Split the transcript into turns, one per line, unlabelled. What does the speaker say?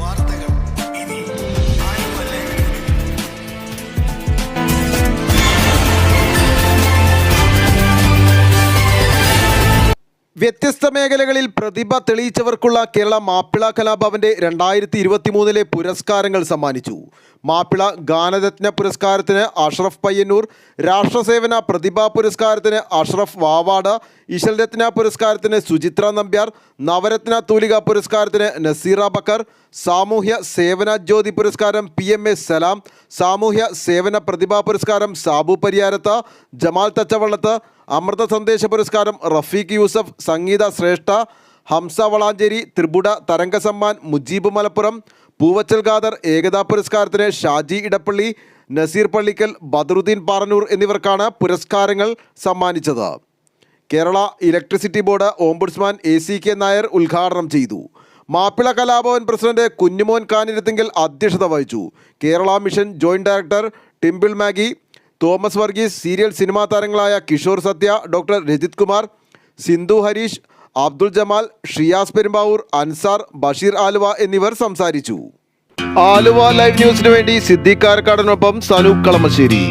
വാർത്തകൾ ഇനി ആലുവല്ലേ.
വ്യത്യസ്ത മേഖലകളിൽ പ്രതിഭ തെളിയിച്ചവർക്കുള്ള കേരള മാപ്പിള കലാഭവന്റെ 2023 പുരസ്കാരങ്ങൾ സമ്മാനിച്ചു. മാപ്പിള ഗാനരത്ന പുരസ്കാരത്തിന് അഷ്റഫ് പയ്യന്നൂർ, രാഷ്ട്രസേവന പ്രതിഭാ പുരസ്കാരത്തിന് അഷ്റഫ് വാവാട്, ഇശൽരത്ന പുരസ്കാരത്തിന് സുചിത്ര നമ്പ്യാർ, നവരത്ന തൂലിക പുരസ്കാരത്തിന് നസീറ ബക്കർ, സാമൂഹ്യ സേവന ജ്യോതി പുരസ്കാരം PMA സലാം, സാമൂഹ്യ സേവന പ്രതിഭാ പുരസ്കാരം സാബു പരിയാരത്ത്, ജമാൽ തച്ചവള്ളത്ത്, അമൃത സന്ദേശ പുരസ്കാരം റഫീഖ് യൂസഫ്, സംഗീത ശ്രേഷ്ഠ ഹംസ വളാഞ്ചേരി, ത്രിപുട തരംഗ സമ്മാൻ മുജീബ് മലപ്പുറം, പൂവച്ചൽ ഖാദർ ഏകതാ പുരസ്കാരത്തിന് ഷാജി ഇടപ്പള്ളി, നസീർ പള്ളിക്കൽ, ബദറുദ്ദീൻ പാറന്നൂർ എന്നിവർക്കാണ് പുരസ്കാരങ്ങൾ സമ്മാനിച്ചത്. Kerala electricity board ombudsman ACK Nair ഉദ്ഘാടനം ചെയ്തു. മാപ്പിള കലാഭവൻ പ്രസിഡന്റ് കുഞ്ഞുമോൻ കാനിരത്തിങ്കൽ അധ്യക്ഷത വഹിച്ചു. Kerala mission joint director Dimple Maggie, Thomas Varghese, serial cinema താരങ്ങളായ കിഷോർ സത്യ, ഡോക്ടർ രജിത് കുമാർ, സിന്ധു ഹരീഷ്, അബ്ദുൾ ജമാൽ, ഷിയാസ് പെരുമ്പാവൂർ, അൻസാർ, ബഷീർ ആലുവ എന്നിവർ സംസാരിച്ചു. ആലുവ ലൈവ് ന്യൂസിനു വേണ്ടി സിദ്ദീഖ് കാരക്കാടിനൊപ്പം സനൂപ് കളമശ്ശേരി.